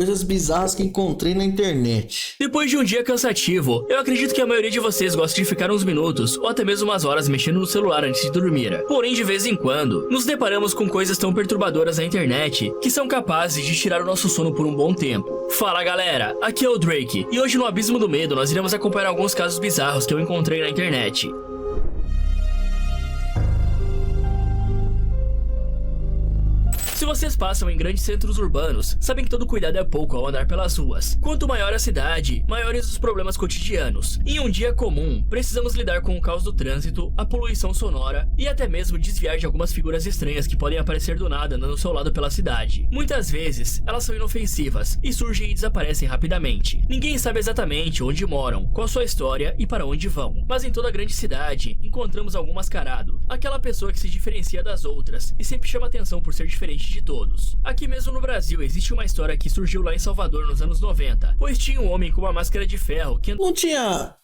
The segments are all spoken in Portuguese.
Coisas bizarras que encontrei na internet. Depois de um dia cansativo, eu acredito que a maioria de vocês gosta de ficar uns minutos ou até mesmo umas horas mexendo no celular antes de dormir. Porém, de vez em quando, nos deparamos com coisas tão perturbadoras na internet que são capazes de tirar o nosso sono por um bom tempo. Fala galera, aqui é o Drake e hoje no Abismo do Medo nós iremos acompanhar alguns casos bizarros que eu encontrei na internet. Se vocês passam em grandes centros urbanos, sabem que todo cuidado é pouco ao andar pelas ruas. Quanto maior a cidade, maiores os problemas cotidianos. Em um dia comum, precisamos lidar com o caos do trânsito, a poluição sonora e até mesmo desviar de algumas figuras estranhas que podem aparecer do nada andando ao seu lado pela cidade. Muitas vezes, elas são inofensivas e surgem e desaparecem rapidamente. Ninguém sabe exatamente onde moram, qual sua história e para onde vão. Mas em toda grande cidade, encontramos algum mascarado. Aquela pessoa que se diferencia das outras e sempre chama atenção por ser diferente de todos. Aqui mesmo no Brasil existe uma história que surgiu lá em Salvador nos anos 90, pois tinha um homem com uma máscara de ferro que Não tinha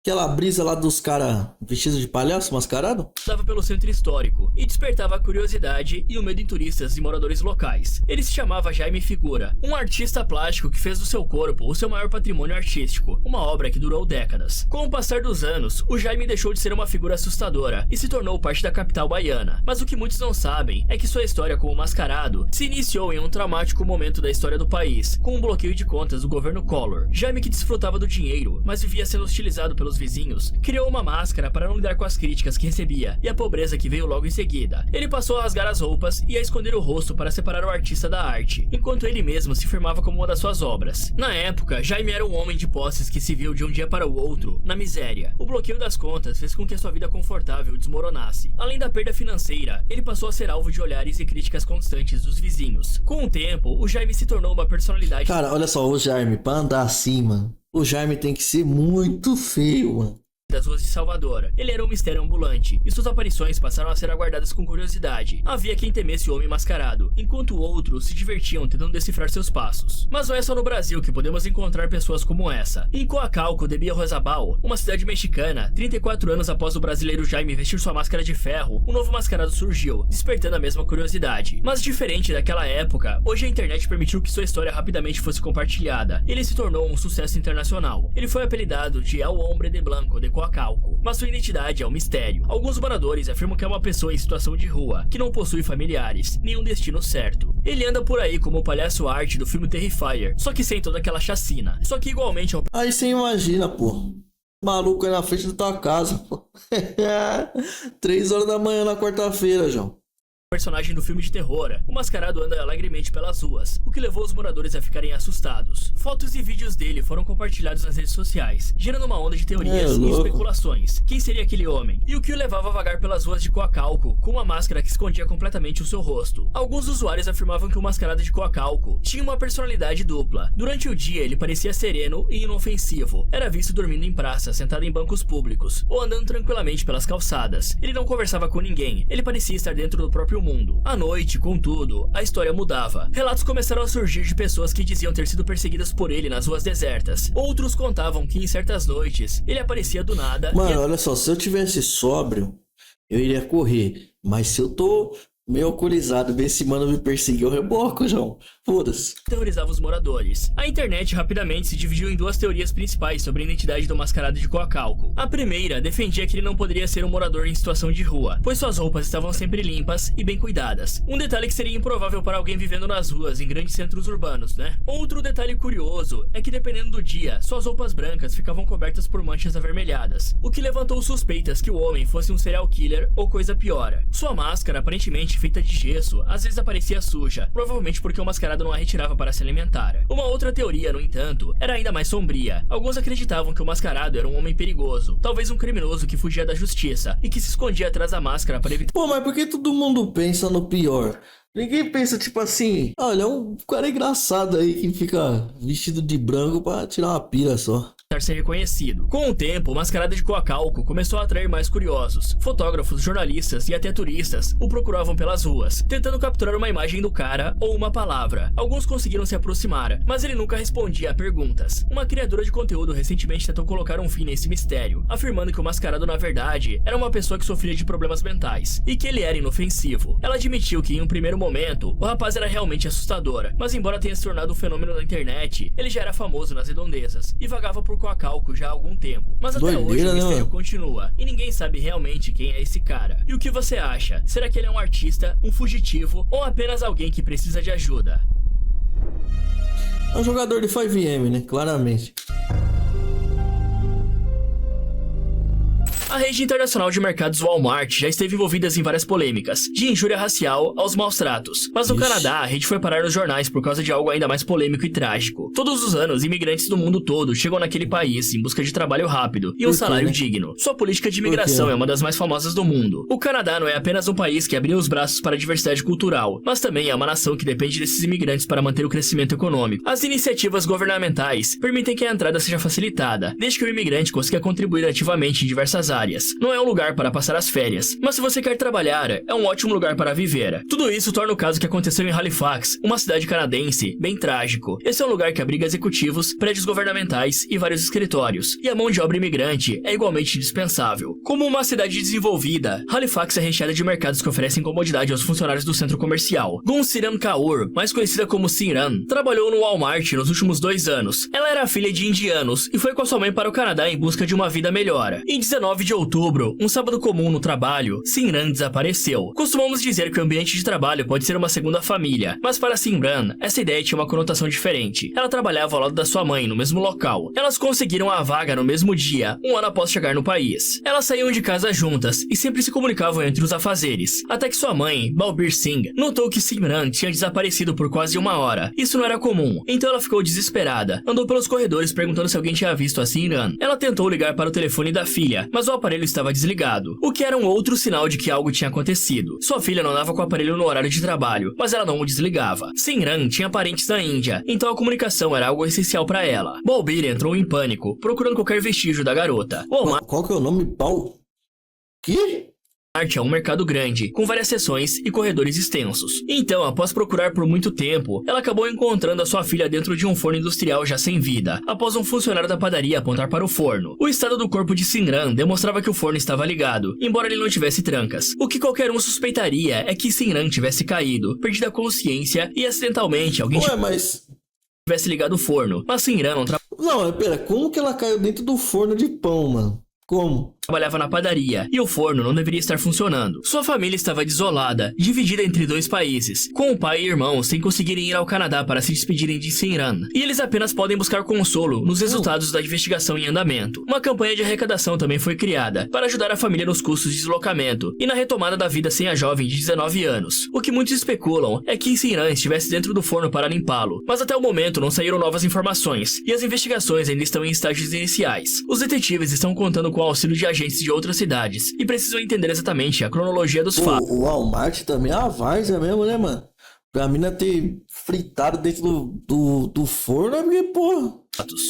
aquela brisa lá dos caras vestidos de palhaço mascarado? andava pelo centro histórico e despertava a curiosidade e o medo em turistas e moradores locais. Ele se chamava Jaime Figura, um artista plástico que fez do seu corpo o seu maior patrimônio artístico, uma obra que durou décadas. Com o passar dos anos, o Jaime deixou de ser uma figura assustadora e se tornou parte da capital baiana. Mas o que muitos não sabem é que sua história como mascarado se iniciou em um traumático momento da história do país, com um bloqueio de contas do governo Collor. Jaime, que desfrutava do dinheiro, mas vivia sendo hostilizado pelos vizinhos, criou uma máscara para não lidar com as críticas que recebia e a pobreza que veio logo em seguida. Ele passou a rasgar as roupas e a esconder o rosto para separar o artista da arte, enquanto ele mesmo se firmava como uma das suas obras. Na época, Jaime era um homem de posses que se viu de um dia para o outro na miséria. O bloqueio das contas fez com que a sua vida confortável desmoronasse. Além da perda financeira, ele passou a ser alvo de olhares e críticas constantes dos vizinhos. Com o tempo, o Jaime se tornou uma personalidade. Cara, olha só, o Jaime, pra andar assim, mano, o Jaime tem que ser muito feio, mano. Das ruas de Salvador. Ele era um mistério ambulante, e suas aparições passaram a ser aguardadas com curiosidade. Havia quem temesse o homem mascarado, enquanto outros se divertiam tentando decifrar seus passos. Mas não é só no Brasil que podemos encontrar pessoas como essa. Em Coacalco de Biorrosabal, uma cidade mexicana, 34 anos após o brasileiro Jaime vestir sua máscara de ferro, um novo mascarado surgiu, despertando a mesma curiosidade. Mas diferente daquela época, hoje a internet permitiu que sua história rapidamente fosse compartilhada. Ele se tornou um sucesso internacional. Ele foi apelidado de El Hombre de Blanco de Coacalco, mas sua identidade é um mistério. Alguns moradores afirmam que é uma pessoa em situação de rua, que não possui familiares, nem um destino certo. Ele anda por aí como o palhaço arte do filme Terrifier, só que sem toda aquela chacina. Só que igualmente ao Aí você imagina, pô, maluco aí na frente da tua casa, pô. 3 horas da manhã na quarta-feira, João. personagem do filme de terror, o mascarado anda alegremente pelas ruas, o que levou os moradores a ficarem assustados. Fotos e vídeos dele foram compartilhados nas redes sociais, gerando uma onda de teorias e especulações. Quem seria aquele homem? E o que o levava a vagar pelas ruas de Coacalco, com uma máscara que escondia completamente o seu rosto? Alguns usuários afirmavam que o mascarado de Coacalco tinha uma personalidade dupla. Durante o dia, ele parecia sereno e inofensivo. Era visto dormindo em praças, sentado em bancos públicos, ou andando tranquilamente pelas calçadas. Ele não conversava com ninguém, ele parecia estar dentro do próprio mundo. À noite, contudo, a história mudava. Relatos começaram a surgir de pessoas que diziam ter sido perseguidas por ele nas ruas desertas. Outros contavam que em certas noites, ele aparecia do nada. Mano, olha só, se eu tivesse sóbrio, eu iria correr. Mas se eu tô meio alcoolizado, ver esse mano me perseguir, eu reboco, João. Foda-se. Terrorizava os moradores. A internet rapidamente se dividiu em duas teorias principais sobre a identidade do mascarado de Coacalco. A primeira defendia que ele não poderia ser um morador em situação de rua, pois suas roupas estavam sempre limpas e bem cuidadas. Um detalhe que seria improvável para alguém vivendo nas ruas em grandes centros urbanos, né? Outro detalhe curioso é que dependendo do dia, suas roupas brancas ficavam cobertas por manchas avermelhadas, o que levantou suspeitas que o homem fosse um serial killer ou coisa pior. Sua máscara, aparentemente feita de gesso, às vezes aparecia suja, provavelmente porque o mascarado não a retirava para se alimentar. Uma outra teoria, no entanto, era ainda mais sombria. Alguns acreditavam que o mascarado era um homem perigoso, talvez um criminoso que fugia da justiça e que se escondia atrás da máscara para evitar... Pô, mas por que todo mundo pensa no pior? Ninguém pensa, tipo assim, olha, é um cara engraçado aí que fica vestido de branco pra tirar uma pira só. ser reconhecido. Com o tempo, Mascarada de Coacalco começou a atrair mais curiosos. Fotógrafos, jornalistas e até turistas o procuravam pelas ruas, tentando capturar uma imagem do cara ou uma palavra. Alguns conseguiram se aproximar, mas ele nunca respondia a perguntas. Uma criadora de conteúdo recentemente tentou colocar um fim nesse mistério, afirmando que o Mascarado na verdade era uma pessoa que sofria de problemas mentais e que ele era inofensivo. Ela admitiu que em um primeiro momento o rapaz era realmente assustador, mas embora tenha se tornado um fenômeno na internet, ele já era famoso nas redondezas e vagava por Coacalco já há algum tempo. Mas até hoje o mistério continua e ninguém sabe realmente quem é esse cara. E o que você acha? Será que ele é um artista, um fugitivo ou apenas alguém que precisa de ajuda? É um jogador de 5M, né? Claramente. A rede internacional de mercados Walmart já esteve envolvida em várias polêmicas, de injúria racial aos maus tratos. Mas no Canadá, a rede foi parar nos jornais por causa de algo ainda mais polêmico e trágico. Todos os anos, imigrantes do mundo todo chegam naquele país em busca de trabalho rápido e um salário digno. Sua política de imigração é uma das mais famosas do mundo. O Canadá não é apenas um país que abriu os braços para a diversidade cultural, mas também é uma nação que depende desses imigrantes para manter o crescimento econômico. As iniciativas governamentais permitem que a entrada seja facilitada, desde que o imigrante consiga contribuir ativamente em diversas áreas. Não é um lugar para passar as férias, mas se você quer trabalhar, é um ótimo lugar para viver. Tudo isso torna o caso que aconteceu em Halifax, uma cidade canadense, bem trágico. Esse é um lugar que abriga executivos, prédios governamentais e vários escritórios, e a mão de obra imigrante é igualmente indispensável. Como uma cidade desenvolvida, Halifax é recheada de mercados que oferecem comodidade aos funcionários do centro comercial. Gunsiran Kaur, mais conhecida como Simran, trabalhou no Walmart nos últimos 2 anos. Ela era filha de indianos e foi com a sua mãe para o Canadá em busca de uma vida melhor. Em 19 de outubro, um sábado comum no trabalho, Simran desapareceu. Costumamos dizer que o ambiente de trabalho pode ser uma segunda família, mas para Simran, essa ideia tinha uma conotação diferente. Ela trabalhava ao lado da sua mãe, no mesmo local. Elas conseguiram a vaga no mesmo dia, um ano após chegar no país. Elas saíam de casa juntas e sempre se comunicavam entre os afazeres, até que sua mãe, Balbir Singh, notou que Simran tinha desaparecido por quase 1 hora. Isso não era comum, então ela ficou desesperada. Andou pelos corredores perguntando se alguém tinha visto a Simran. Ela tentou ligar para o telefone da filha, mas o aparelho estava desligado, o que era um outro sinal de que algo tinha acontecido. Sua filha não andava com o aparelho no horário de trabalho, mas ela não o desligava. Simran tinha parentes na Índia, então a comunicação era algo essencial para ela. Balbir entrou em pânico, procurando qualquer vestígio da garota. Walmart... Qual que é o nome? Que? É um mercado grande, com várias seções e corredores extensos. Então, após procurar por muito tempo, ela acabou encontrando a sua filha dentro de um forno industrial já sem vida, após um funcionário da padaria apontar para o forno. O estado do corpo de Simran demonstrava que o forno estava ligado, embora ele não tivesse trancas. O que qualquer um suspeitaria é que Simran tivesse caído, perdido a consciência e acidentalmente alguém tivesse ligado o forno. Mas Simran não Não, pera, como que ela caiu dentro do forno de pão, mano? Como? Trabalhava na padaria e o forno não deveria estar funcionando. Sua família estava desolada, dividida entre 2 países, com o pai e irmão sem conseguirem ir ao Canadá para se despedirem de Simran. E eles apenas podem buscar consolo nos resultados da investigação em andamento. Uma campanha de arrecadação também foi criada para ajudar a família nos custos de deslocamento e na retomada da vida sem a jovem de 19 anos. O que muitos especulam é que Simran estivesse dentro do forno para limpá-lo, mas até o momento não saíram novas informações e as investigações ainda estão em estágios iniciais. Os detetives estão contando com o auxílio de agentes de outras cidades e precisam entender exatamente a cronologia dos fatos. O Walmart também é uma várzea mesmo, né, mano? Pra mina ter fritado dentro do forno é porque, porra...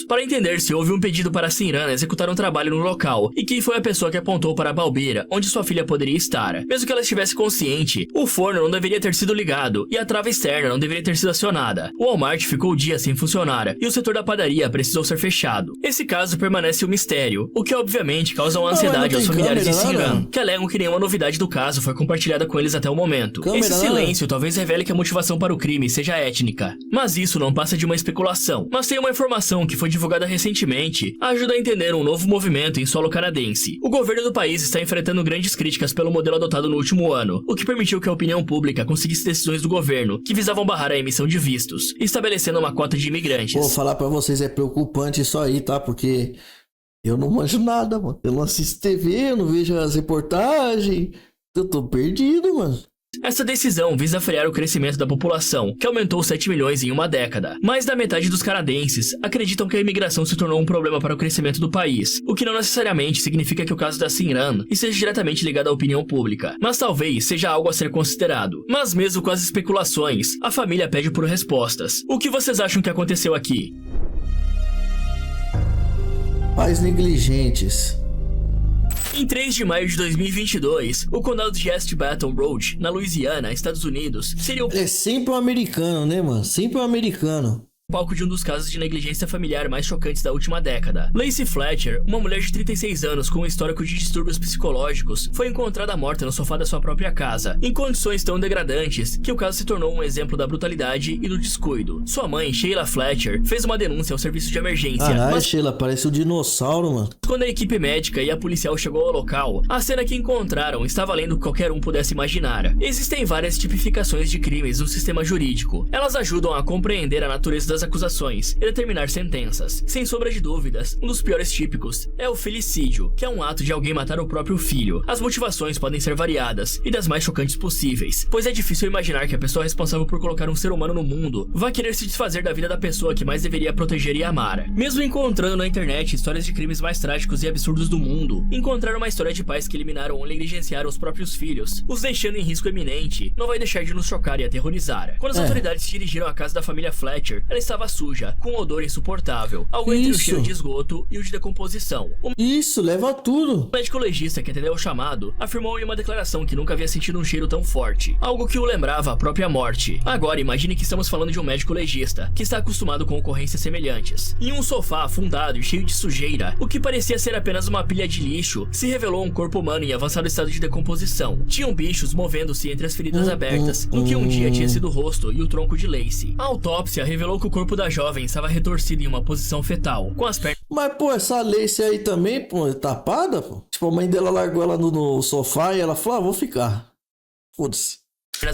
Para entender se houve um pedido para Simran executar um trabalho no local e quem foi a pessoa que apontou para Balbir onde sua filha poderia estar. Mesmo que ela estivesse consciente, o forno não deveria ter sido ligado e a trava externa não deveria ter sido acionada. O Walmart ficou dias sem funcionar e o setor da padaria precisou ser fechado. Esse caso permanece um mistério, o que obviamente causa uma ansiedade aos familiares de Simran, que alegam que nenhuma novidade do caso foi compartilhada com eles até o momento. Esse silêncio talvez revele que a motivação para o crime seja étnica, mas isso não passa de uma especulação. Mas tem uma informação que foi divulgada recentemente ajuda a entender um novo movimento em solo canadense. O governo do país está enfrentando grandes críticas pelo modelo adotado no último ano, o que permitiu que a opinião pública conseguisse decisões do governo que visavam barrar a emissão de vistos, estabelecendo uma cota de imigrantes. Vou falar pra vocês, é preocupante isso aí, tá? Porque eu não manjo nada, mano. Eu não assisto TV, eu não vejo as reportagens. Eu tô perdido, mano. Essa decisão visa frear o crescimento da população, que aumentou 7 milhões em uma década. Mais da metade dos canadenses acreditam que a imigração se tornou um problema para o crescimento do país, o que não necessariamente significa que o caso da Simran esteja diretamente ligado à opinião pública, mas talvez seja algo a ser considerado. Mas mesmo com as especulações, a família pede por respostas. O que vocês acham que aconteceu aqui? Pais negligentes. Em 3 de maio de 2022, o condado de East Baton Rouge, na Louisiana, Estados Unidos, seria o É sempre um americano, né, mano? Sempre um americano. palco de um dos casos de negligência familiar mais chocantes da última década. Lacey Fletcher, uma mulher de 36 anos com um histórico de distúrbios psicológicos, foi encontrada morta no sofá da sua própria casa, em condições tão degradantes que o caso se tornou um exemplo da brutalidade e do descuido. Sua mãe, Sheila Fletcher, fez uma denúncia ao serviço de emergência, Caralho, mas Sheila, parece um dinossauro, mano. quando a equipe médica e a policial chegou ao local, a cena que encontraram estava além do que qualquer um pudesse imaginar. Existem várias tipificações de crimes no sistema jurídico. Elas ajudam a compreender a natureza das acusações e determinar sentenças. Sem sombra de dúvidas, um dos piores típicos é o felicídio, que é um ato de alguém matar o próprio filho. As motivações podem ser variadas e das mais chocantes possíveis, pois é difícil imaginar que a pessoa responsável por colocar um ser humano no mundo vai querer se desfazer da vida da pessoa que mais deveria proteger e amar. Mesmo encontrando na internet histórias de crimes mais trágicos e absurdos do mundo, encontrar uma história de pais que eliminaram ou negligenciaram os próprios filhos, os deixando em risco iminente, não vai deixar de nos chocar e aterrorizar. Quando as autoridades se dirigiram à casa da família Fletcher, ela estava suja, com um odor insuportável, algo entre o cheiro de esgoto e o de decomposição. Isso, leva tudo. O médico legista que atendeu ao chamado afirmou em uma declaração que nunca havia sentido um cheiro tão forte, algo que o lembrava à própria morte. Agora imagine que estamos falando de um médico legista, que está acostumado com ocorrências semelhantes. Em um sofá afundado e cheio de sujeira, o que parecia ser apenas uma pilha de lixo, se revelou um corpo humano em avançado estado de decomposição. Tinham bichos movendo-se entre as feridas abertas, no que um dia tinha sido o rosto e o tronco de Lacey. A autópsia revelou que o corpo da jovem estava retorcido em uma posição fetal, com as pernas Mas, pô, essa Lacey aí também, pô, é tapada, pô. Tipo, a mãe dela largou ela no sofá e ela falou, vou ficar. Foda-se.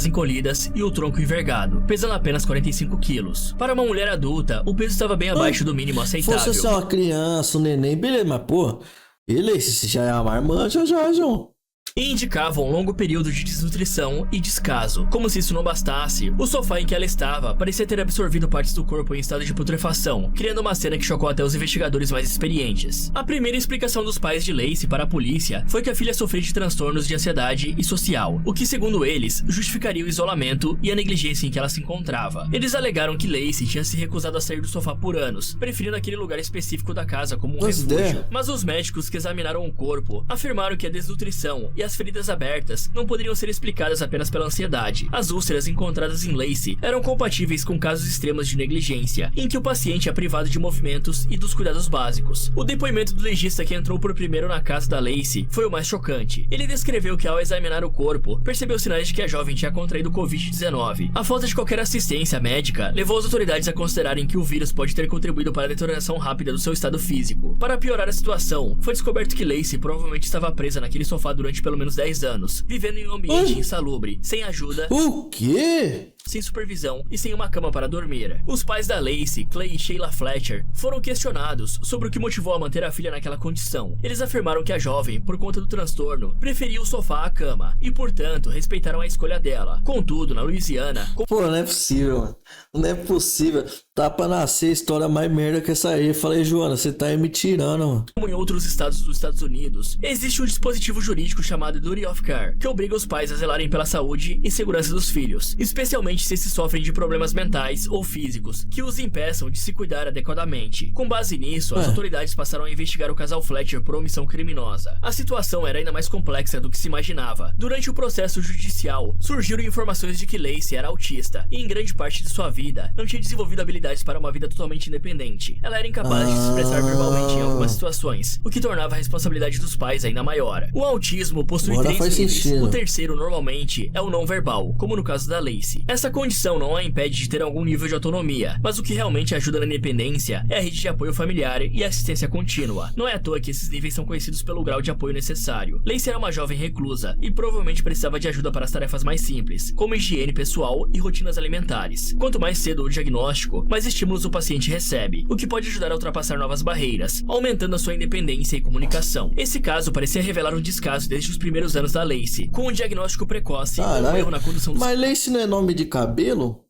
encolhidas e o tronco envergado, pesando apenas 45 quilos. Para uma mulher adulta, o peso estava bem abaixo do mínimo aceitável. Se fosse uma criança, um neném, beleza, mas, pô, beleza, se já é uma marmanja, já, João. E indicavam um longo período de desnutrição e descaso. Como se isso não bastasse, o sofá em que ela estava parecia ter absorvido partes do corpo em estado de putrefação, criando uma cena que chocou até os investigadores mais experientes. A primeira explicação dos pais de Lacey para a polícia foi que a filha sofria de transtornos de ansiedade e social, o que, segundo eles, justificaria o isolamento e a negligência em que ela se encontrava. Eles alegaram que Lacey tinha se recusado a sair do sofá por anos, preferindo aquele lugar específico da casa como um refúgio. Mas os médicos que examinaram o corpo afirmaram que a desnutrição e as feridas abertas não poderiam ser explicadas apenas pela ansiedade. As úlceras encontradas em Lacey eram compatíveis com casos extremos de negligência, em que o paciente é privado de movimentos e dos cuidados básicos. O depoimento do legista que entrou por primeiro na casa da Lacey foi o mais chocante. Ele descreveu que ao examinar o corpo, percebeu sinais de que a jovem tinha contraído Covid-19. A falta de qualquer assistência médica levou as autoridades a considerarem que o vírus pode ter contribuído para a deterioração rápida do seu estado físico. Para piorar a situação, foi descoberto que Lacey provavelmente estava presa naquele sofá durante pelo menos 10 anos, vivendo em um ambiente insalubre, sem ajuda, O quê? sem supervisão e sem uma cama para dormir. Os pais da Lacey, Clay e Sheila Fletcher, foram questionados sobre o que motivou a manter a filha naquela condição. Eles afirmaram que a jovem, por conta do transtorno, preferia o sofá à cama e, portanto, respeitaram a escolha dela. Contudo, na Louisiana, Pô, não é possível, mano. Não é possível. Tá pra nascer história mais merda que essa aí. Eu falei, Joana, você tá aí me tirando, mano. como em outros estados dos Estados Unidos, existe um dispositivo jurídico chamado Duty of Care, que obriga os pais a zelarem pela saúde e segurança dos filhos, especialmente se esses sofrem de problemas mentais ou físicos, que os impeçam de se cuidar adequadamente. Com base nisso, as autoridades passaram a investigar o casal Fletcher por omissão criminosa. A situação era ainda mais complexa do que se imaginava. Durante o processo judicial, surgiram informações de que Lacey era autista, e em grande parte de sua vida, não tinha desenvolvido habilidades para uma vida totalmente independente. Ela era incapaz de se expressar verbalmente em algumas situações, o que tornava a responsabilidade dos pais ainda maior. O autismo possui Agora 3 faz níveis. sentido. O terceiro, normalmente, é o não verbal, como no caso da Lacey. Essa condição não a impede de ter algum nível de autonomia, mas o que realmente ajuda na independência é a rede de apoio familiar e assistência contínua. Não é à toa que esses níveis são conhecidos pelo grau de apoio necessário. Lacey era uma jovem reclusa e provavelmente precisava de ajuda para as tarefas mais simples, como higiene pessoal e rotinas alimentares. Quanto mais cedo o diagnóstico, mais estímulos o paciente recebe, o que pode ajudar a ultrapassar novas barreiras, aumentando a sua independência e comunicação. Esse caso parecia revelar um descaso desde os primeiros anos da Lacey, com um diagnóstico precoce e um erro na condução dos... Mas Lacey não é nome de cabelo?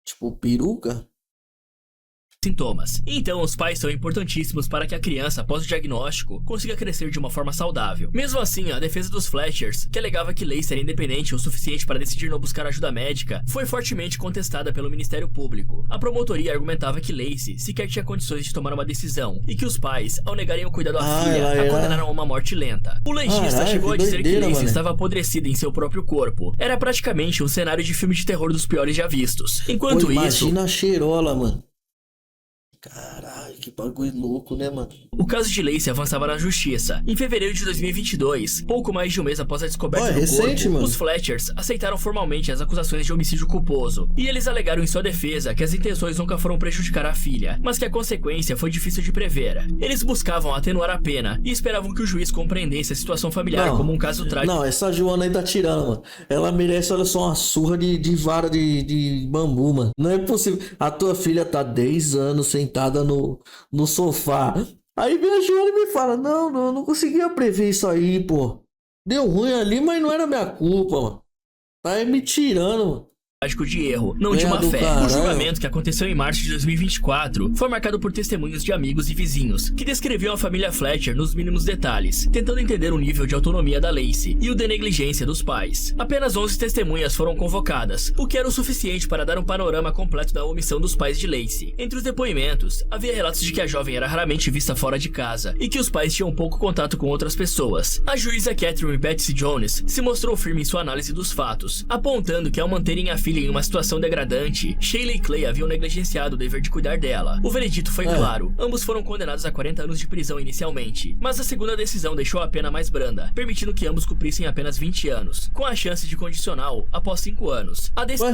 Tipo, peruca? sintomas. Então, os pais são importantíssimos para que a criança, após o diagnóstico, consiga crescer de uma forma saudável. Mesmo assim, a defesa dos Fletchers, que alegava que Lacey era independente o suficiente para decidir não buscar ajuda médica, foi fortemente contestada pelo Ministério Público. A promotoria argumentava que Lacey sequer tinha condições de tomar uma decisão e que os pais, ao negarem o cuidado à filha, a condenaram a uma morte lenta. O legista chegou a dizer que Lacey estava apodrecida em seu próprio corpo. Era praticamente um cenário de filme de terror dos piores já vistos. Enquanto isso... Imagina a cheirola, mano. Caralho, que bagulho louco, né, mano? O caso de Lacey avançava na justiça. Em fevereiro de 2022, pouco mais de um mês após a descoberta do corpo, os Fletchers aceitaram formalmente as acusações de homicídio culposo. E eles alegaram em sua defesa que as intenções nunca foram prejudicar a filha, mas que a consequência foi difícil de prever. Eles buscavam atenuar a pena e esperavam que o juiz compreendesse a situação familiar como um caso trágico. Não, essa Joana aí tá tirando, mano. Ela merece, olha só, uma surra de vara de bambu, mano. Não é possível. A tua filha tá 10 anos sentada no sofá. Aí vem a Joana e me fala, não conseguia prever isso aí, pô. Deu ruim ali, mas não era minha culpa, mano. Tá me tirando, mano. De erro, não de má fé. O julgamento, que aconteceu em março de 2024, foi marcado por testemunhos de amigos e vizinhos, que descreviam a família Fletcher nos mínimos detalhes, tentando entender o nível de autonomia da Lacey e o de negligência dos pais. Apenas 11 testemunhas foram convocadas, o que era o suficiente para dar um panorama completo da omissão dos pais de Lacey. Entre os depoimentos, havia relatos de que a jovem era raramente vista fora de casa e que os pais tinham pouco contato com outras pessoas. A juíza Catherine Betsy Jones se mostrou firme em sua análise dos fatos, apontando que ao manterem a filha em uma situação degradante, Sheila e Clay haviam negligenciado o dever de cuidar dela. O veredito foi claro. Ambos foram condenados a 40 anos de prisão inicialmente, mas a segunda decisão deixou a pena mais branda, permitindo que ambos cumprissem apenas 20 anos, com a chance de condicional após 5 anos.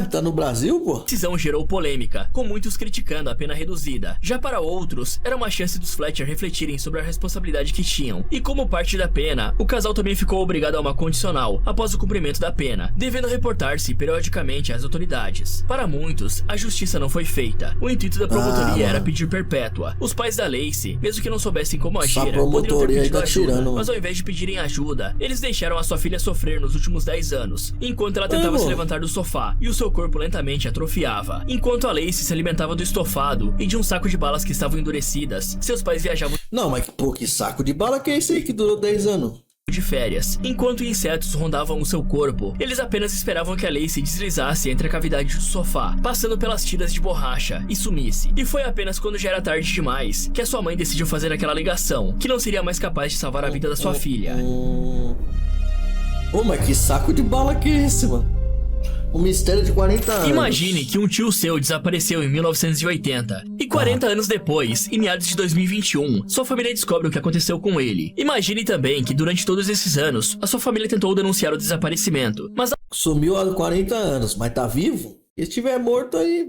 Tá no Brasil, pô? A decisão gerou polêmica, com muitos criticando a pena reduzida. Já para outros, era uma chance dos Fletcher refletirem sobre a responsabilidade que tinham. E como parte da pena, o casal também ficou obrigado a uma condicional após o cumprimento da pena, devendo reportar-se periodicamente às autoridades. Para muitos, a justiça não foi feita. O intuito da promotoria era pedir perpétua. Os pais da Lacey, mesmo que não soubessem como agir, poderiam ter pedido ajuda, mas ao invés de pedirem ajuda, eles deixaram a sua filha sofrer nos últimos 10 anos, enquanto ela tentava se levantar do sofá e o seu corpo lentamente atrofiava. Enquanto a Lacey se alimentava do estofado e de um saco de balas que estavam endurecidas, seus pais viajavam... Não, mas que saco de bala que é esse aí que durou 10 anos? De férias. Enquanto insetos rondavam o seu corpo, eles apenas esperavam que a Lacey deslizasse entre a cavidade do sofá, passando pelas tiras de borracha, e sumisse. E foi apenas quando já era tarde demais que a sua mãe decidiu fazer aquela ligação, que não seria mais capaz de salvar a vida da sua filha. Mas que saco de bala que é esse, mano? Um mistério de 40 anos. Imagine que um tio seu desapareceu em 1980 e 40 anos depois, em meados de 2021, sua família descobre o que aconteceu com ele. Imagine também que durante todos esses anos, a sua família tentou denunciar o desaparecimento, mas... Sumiu há 40 anos, mas tá vivo? Se estiver morto aí,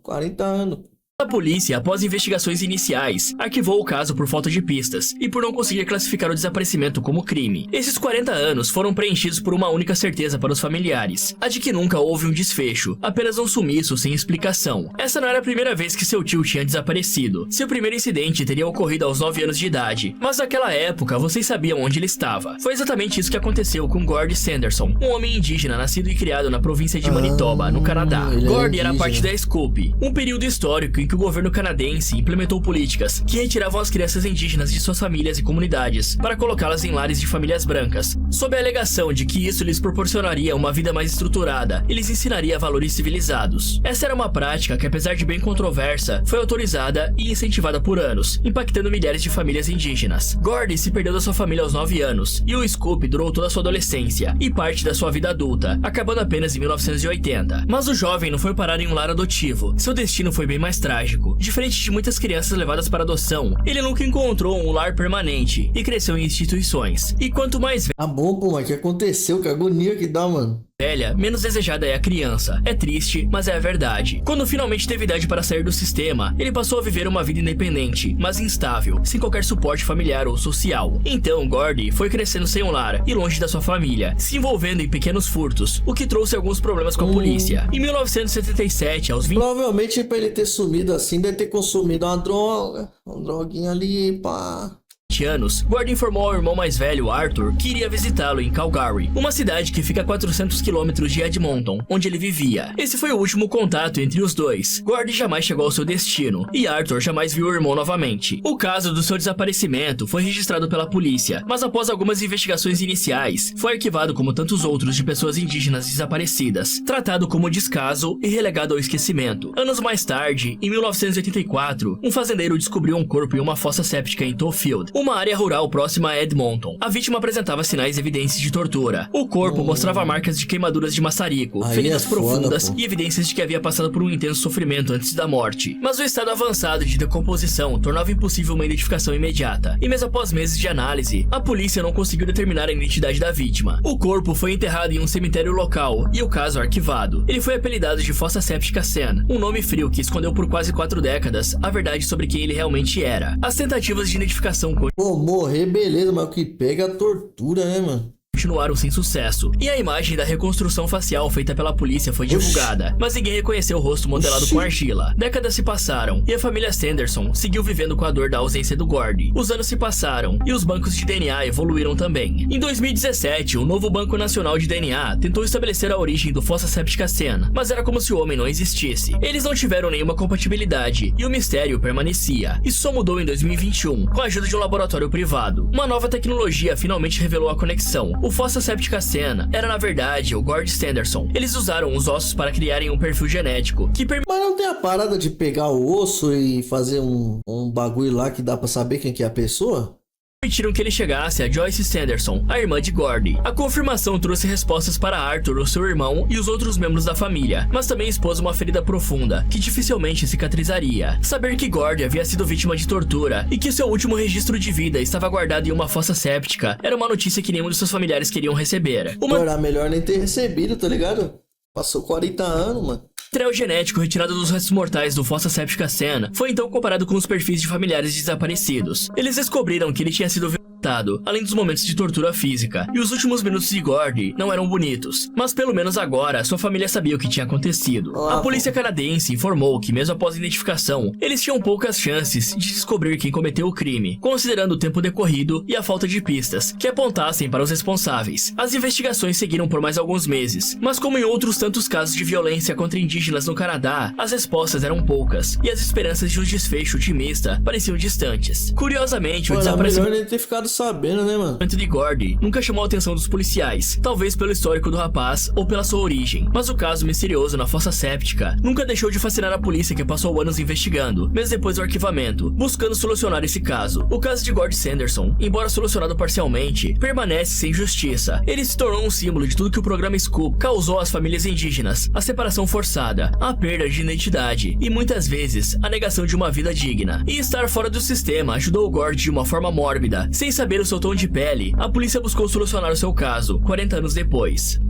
40 anos. A polícia, após investigações iniciais, arquivou o caso por falta de pistas e por não conseguir classificar o desaparecimento como crime. Esses 40 anos foram preenchidos por uma única certeza para os familiares, a de que nunca houve um desfecho, apenas um sumiço sem explicação. Essa não era a primeira vez que seu tio tinha desaparecido. Seu primeiro incidente teria ocorrido aos 9 anos de idade, mas naquela época vocês sabiam onde ele estava. Foi exatamente isso que aconteceu com Gord Sanderson, um homem indígena nascido e criado na província de Manitoba, no Canadá. Gord era parte da Scoop, um período histórico em que o governo canadense implementou políticas que retiravam as crianças indígenas de suas famílias e comunidades para colocá-las em lares de famílias brancas, sob a alegação de que isso lhes proporcionaria uma vida mais estruturada e lhes ensinaria valores civilizados. Essa era uma prática que, apesar de bem controversa, foi autorizada e incentivada por anos, impactando milhares de famílias indígenas. Gord se perdeu da sua família aos 9 anos, e o Scoop durou toda a sua adolescência e parte da sua vida adulta, acabando apenas em 1980. Mas o jovem não foi parar em um lar adotivo. Seu destino foi bem mais trágico. Diferente de muitas crianças levadas para adoção, ele nunca encontrou um lar permanente e cresceu em instituições. E quanto mais mas o que aconteceu? Que agonia que dá, mano. velha, menos desejada é a criança. É triste, mas é a verdade. Quando finalmente teve idade para sair do sistema, ele passou a viver uma vida independente, mas instável, sem qualquer suporte familiar ou social. Então, Gordy foi crescendo sem um lar e longe da sua família, se envolvendo em pequenos furtos, o que trouxe alguns problemas com a polícia. Em 1977, aos 20... Provavelmente, pra ele ter sumido assim, deve ter consumido uma droga, uma droguinha ali, pá... anos, Gordon informou ao irmão mais velho, Arthur, que iria visitá-lo em Calgary, uma cidade que fica a 400 quilômetros de Edmonton, onde ele vivia. Esse foi o último contato entre os dois. Gordon jamais chegou ao seu destino, e Arthur jamais viu o irmão novamente. O caso do seu desaparecimento foi registrado pela polícia, mas após algumas investigações iniciais, foi arquivado como tantos outros de pessoas indígenas desaparecidas, tratado como descaso e relegado ao esquecimento. Anos mais tarde, em 1984, um fazendeiro descobriu um corpo em uma fossa séptica em Tollfield, uma área rural próxima a Edmonton. A vítima apresentava sinais e evidências de tortura. O corpo mostrava marcas de queimaduras de maçarico, feridas profundas e evidências de que havia passado por um intenso sofrimento antes da morte. Mas o estado avançado de decomposição tornava impossível uma identificação imediata, e mesmo após meses de análise, a polícia não conseguiu determinar a identidade da vítima. O corpo foi enterrado em um cemitério local e o caso arquivado. Ele foi apelidado de Fossa Séptica Sen, um nome frio que escondeu por quase 4 décadas a verdade sobre quem ele realmente era. As tentativas de identificação Pô, morrer beleza, mas o que pega é a tortura, né, mano? continuaram sem sucesso, e a imagem da reconstrução facial feita pela polícia foi divulgada, mas ninguém reconheceu o rosto modelado com argila. Décadas se passaram, e a família Sanderson seguiu vivendo com a dor da ausência do Gordy. Os anos se passaram, e os bancos de DNA evoluíram também. Em 2017, o novo Banco Nacional de DNA tentou estabelecer a origem do Fossa Séptica Sen, mas era como se o homem não existisse. Eles não tiveram nenhuma compatibilidade, e o mistério permanecia. Isso só mudou em 2021, com a ajuda de um laboratório privado. Uma nova tecnologia finalmente revelou a conexão. O Fossa Séptica Sen era, na verdade, o Gord Sanderson. Eles usaram os ossos para criarem um perfil genético que Mas não tem a parada de pegar o osso e fazer um bagulho lá que dá pra saber quem que é a pessoa? permitiram que ele chegasse a Joyce Sanderson, a irmã de Gordy. A confirmação trouxe respostas para Arthur, o seu irmão e os outros membros da família, mas também expôs uma ferida profunda, que dificilmente cicatrizaria. Saber que Gordy havia sido vítima de tortura e que seu último registro de vida estava guardado em uma fossa séptica era uma notícia que nenhum de seus familiares queriam receber. Pô, era melhor nem ter recebido, tá ligado? Passou 40 anos, mano. O material genético retirado dos restos mortais do Fossa Séptica Sen foi então comparado com os perfis de familiares desaparecidos. Eles descobriram que ele tinha sido violentado, além dos momentos de tortura física, e os últimos minutos de Gordy não eram bonitos. Mas pelo menos agora, sua família sabia o que tinha acontecido. A polícia canadense informou que mesmo após a identificação, eles tinham poucas chances de descobrir quem cometeu o crime, considerando o tempo decorrido e a falta de pistas que apontassem para os responsáveis. As investigações seguiram por mais alguns meses, mas como em outros tantos casos de violência contra indígenas no Canadá, as respostas eram poucas, e as esperanças de um desfecho otimista pareciam distantes. Curiosamente, o desaparecimento melhor nem ter ficado sabendo, né, mano? de Gordy nunca chamou a atenção dos policiais, talvez pelo histórico do rapaz ou pela sua origem, mas o caso misterioso na fossa séptica nunca deixou de fascinar a polícia, que passou anos investigando, mesmo depois do arquivamento, buscando solucionar esse caso. O caso de Gordy Sanderson, embora solucionado parcialmente, permanece sem justiça. Ele se tornou um símbolo de tudo que o programa Scoop causou às famílias indígenas: a separação forçada, a perda de identidade e muitas vezes a negação de uma vida digna. E estar fora do sistema ajudou o Gordy de uma forma mórbida. Sem saber o seu tom de pele, a polícia buscou solucionar o seu caso 40 anos depois.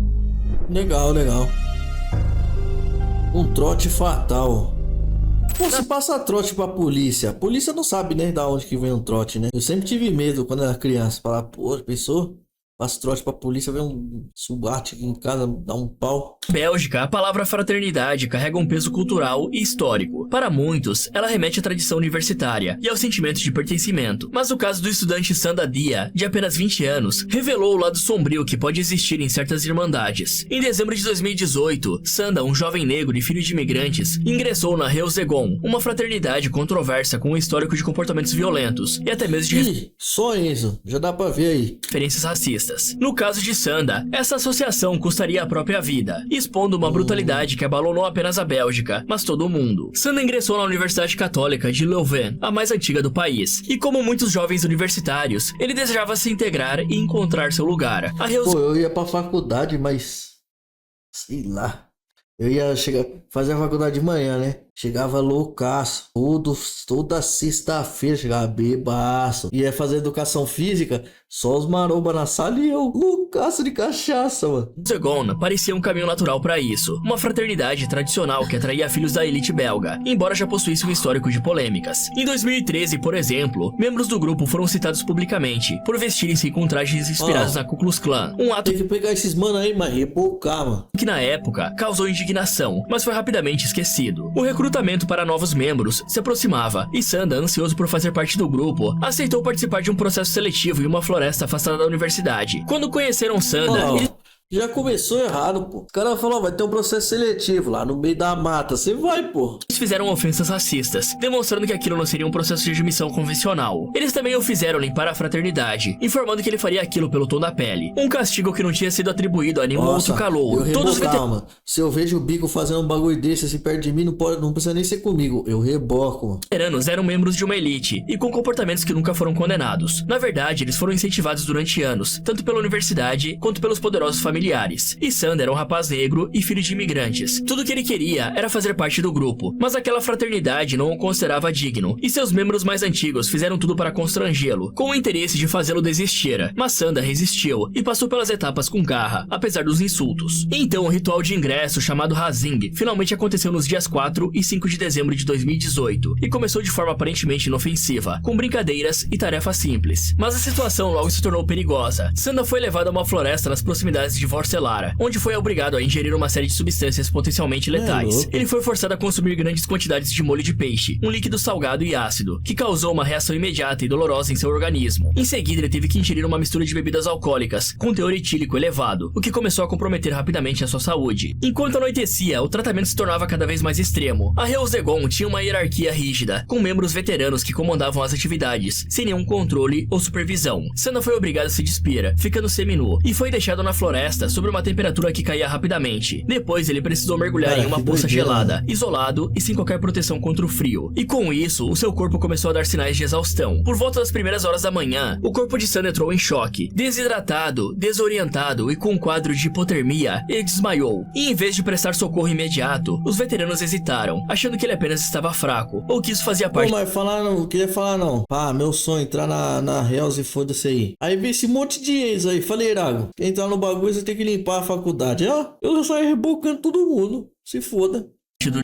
Legal, legal. Um trote fatal. Pô, se passa trote pra polícia, a polícia não sabe, né, da onde que vem um trote, né? Eu sempre tive medo quando era criança, falar, pô, pensou? Passa trote pra polícia, vem um subate aqui em casa, dá um pau. Bélgica, a palavra fraternidade carrega um peso cultural e histórico. Para muitos, ela remete à tradição universitária e ao sentimento de pertencimento. Mas o caso do estudante Sanda Dia, de apenas 20 anos, revelou o lado sombrio que pode existir em certas irmandades. Em dezembro de 2018, Sanda, um jovem negro e filho de imigrantes, ingressou na Reuzegon, uma fraternidade controversa com um histórico de comportamentos violentos e até mesmo de só isso, já dá pra ver aí. referências racistas. No caso de Sanda, essa associação custaria a própria vida, expondo uma brutalidade que abalou não apenas a Bélgica, mas todo o mundo. Sanda ingressou na Universidade Católica de Leuven, a mais antiga do país, e como muitos jovens universitários, ele desejava se integrar e encontrar seu lugar. Pô, eu ia pra faculdade, mas sei lá. Eu ia fazer a faculdade de manhã, né? Chegava loucaço. Toda sexta-feira chegava bebaço. Ia fazer educação física, só os maromba na sala e eu loucaço de cachaça, mano. Reuzegon parecia um caminho natural para isso. Uma fraternidade tradicional que atraía filhos da elite belga, embora já possuísse um histórico de polêmicas. Em 2013, por exemplo, membros do grupo foram citados publicamente por vestirem-se com trajes inspirados na Ku Klux Klan. Um ato Tem que pegar esses mano aí, mas rebocar, mano. que na época causou indignação, mas foi rapidamente esquecido. O recrutamento recrutamento para novos membros se aproximava, e Sanda, ansioso por fazer parte do grupo, aceitou participar de um processo seletivo em uma floresta afastada da universidade. Quando conheceram Sanda, eles... Já começou errado, pô. O cara falou, vai ter um processo seletivo lá no meio da mata. Você vai, pô. Eles fizeram ofensas racistas, demonstrando que aquilo não seria um processo de admissão convencional. Eles também o fizeram limpar a fraternidade, informando que ele faria aquilo pelo tom da pele. Um castigo que não tinha sido atribuído a nenhum outro calouro. Calma. Se eu vejo o Bico fazendo um bagulho desse assim perto de mim, não precisa nem ser comigo. Eu reboco, mano. Os veteranos eram membros de uma elite e com comportamentos que nunca foram condenados. Na verdade, eles foram incentivados durante anos, tanto pela universidade quanto pelos poderosos familiares. E Sanda era um rapaz negro e filho de imigrantes. Tudo que ele queria era fazer parte do grupo, mas aquela fraternidade não o considerava digno, e seus membros mais antigos fizeram tudo para constrangê-lo, com o interesse de fazê-lo desistir. Mas Sanda resistiu e passou pelas etapas com garra, apesar dos insultos. Então o ritual de ingresso chamado Hazing finalmente aconteceu nos dias 4 e 5 de dezembro de 2018, e começou de forma aparentemente inofensiva, com brincadeiras e tarefas simples. Mas a situação logo se tornou perigosa. Sanda foi levado a uma floresta nas proximidades de Vorselara, onde foi obrigado a ingerir uma série de substâncias potencialmente letais. Ele foi forçado a consumir grandes quantidades de molho de peixe, um líquido salgado e ácido, que causou uma reação imediata e dolorosa em seu organismo. Em seguida, ele teve que ingerir uma mistura de bebidas alcoólicas, com teor etílico elevado, o que começou a comprometer rapidamente a sua saúde. Enquanto anoitecia, o tratamento se tornava cada vez mais extremo. A Reuzegon tinha uma hierarquia rígida, com membros veteranos que comandavam as atividades, sem nenhum controle ou supervisão. Sanda foi obrigado a se despir, ficando seminu, e foi deixado na floresta sobre uma temperatura que caía rapidamente. Depois ele precisou mergulhar em uma poça gelada, isolado e sem qualquer proteção contra o frio. E com isso, o seu corpo começou a dar sinais de exaustão. Por volta das primeiras horas da manhã, o corpo de Sanda entrou em choque. Desidratado, desorientado e com um quadro de hipotermia, ele desmaiou. E em vez de prestar socorro imediato, os veteranos hesitaram, achando que ele apenas estava fraco, ou que isso fazia parte... Pô, mas não queria falar não. Pá, meu sonho é entrar na Hells e foda-se aí. Aí veio esse monte de ex aí. Falei, Irago, quem entrar no bagulho você tem que limpar a faculdade. Ó, eu já saio rebocando todo mundo. Se foda.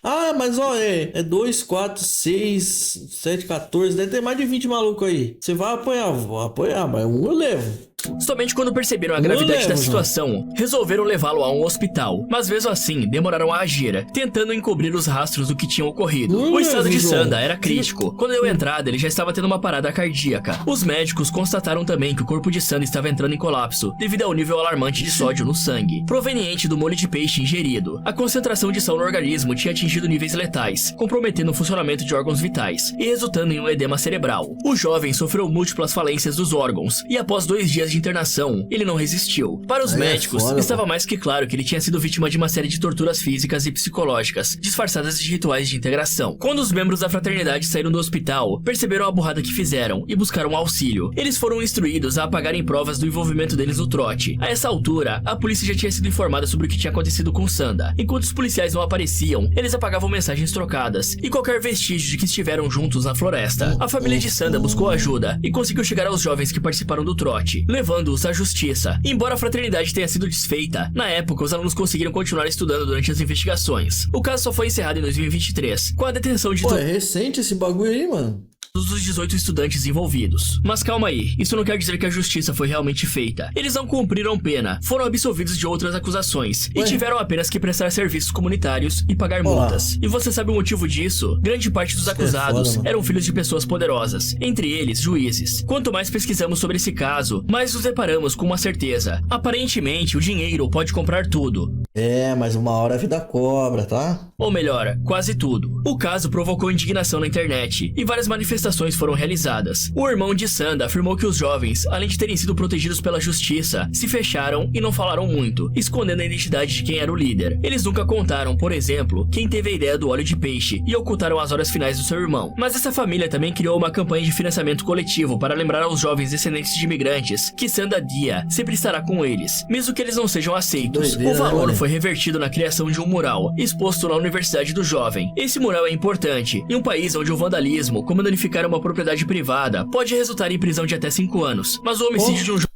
Ah, mas ó, é 2, 4, 6, 7, 14. Deve ter mais de 20 malucos aí. Você vai apanhar, vou apanhar, mas um eu levo. Somente quando perceberam a gravidade da situação, resolveram levá-lo a um hospital, mas mesmo assim demoraram a agir, tentando encobrir os rastros do que tinha ocorrido. O estado de Sanda era crítico. Quando deu entrada, ele já estava tendo uma parada cardíaca. Os médicos constataram também que o corpo de Sanda estava entrando em colapso, devido ao nível alarmante de sódio no sangue, proveniente do molho de peixe ingerido. A concentração de sal no organismo tinha atingido níveis letais, comprometendo o funcionamento de órgãos vitais e resultando em um edema cerebral. O jovem sofreu múltiplas falências dos órgãos, e após 2 dias de internação, ele não resistiu. Para os médicos, estava mais que claro que ele tinha sido vítima de uma série de torturas físicas e psicológicas, disfarçadas de rituais de integração. Quando os membros da fraternidade saíram do hospital, perceberam a burrada que fizeram e buscaram auxílio. Eles foram instruídos a apagarem provas do envolvimento deles no trote. A essa altura, a polícia já tinha sido informada sobre o que tinha acontecido com Sanda. Enquanto os policiais não apareciam, eles apagavam mensagens trocadas e qualquer vestígio de que estiveram juntos na floresta. A família de Sanda buscou ajuda e conseguiu chegar aos jovens que participaram do trote, levando-os à justiça. Embora a fraternidade tenha sido desfeita, na época os alunos conseguiram continuar estudando durante as investigações. O caso só foi encerrado em 2023, com a detenção de... Pô, é recente esse bagulho aí, mano. Dos 18 estudantes envolvidos. Mas calma aí, isso não quer dizer que a justiça foi realmente feita. Eles não cumpriram pena, foram absolvidos de outras acusações e tiveram apenas que prestar serviços comunitários e pagar multas. E você sabe o motivo disso? Grande parte dos acusados eram filhos de pessoas poderosas, entre eles juízes. Quanto mais pesquisamos sobre esse caso, mais nos deparamos com uma certeza. Aparentemente, o dinheiro pode comprar tudo. É, mas uma hora a vida cobra, tá? Ou melhor, quase tudo. O caso provocou indignação na internet e várias manifestações foram realizadas. O irmão de Sanda afirmou que os jovens, além de terem sido protegidos pela justiça, se fecharam e não falaram muito, escondendo a identidade de quem era o líder. Eles nunca contaram, por exemplo, quem teve a ideia do óleo de peixe e ocultaram as horas finais do seu irmão. Mas essa família também criou uma campanha de financiamento coletivo para lembrar aos jovens descendentes de imigrantes que Sanda Dia sempre estará com eles, mesmo que eles não sejam aceitos. O valor foi revertido na criação de um mural, exposto na Universidade do Jovem. Esse mural é importante em um país onde o vandalismo, como danificar uma propriedade privada, pode resultar em prisão de até 5 anos. Mas o homicídio de um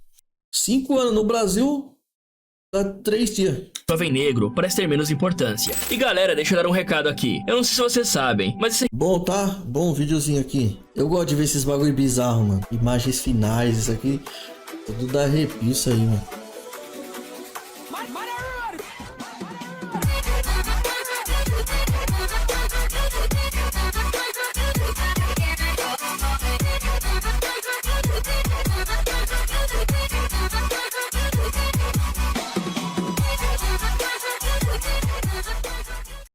5 anos no Brasil dá 3 dias. Jovem negro parece ter menos importância. E galera, deixa eu dar um recado aqui. Eu não sei se vocês sabem, mas esse... Bom, tá? Bom videozinho aqui. Eu gosto de ver esses bagulho bizarro, mano. Imagens finais, isso aqui. Tudo dá arrepio isso aí, mano.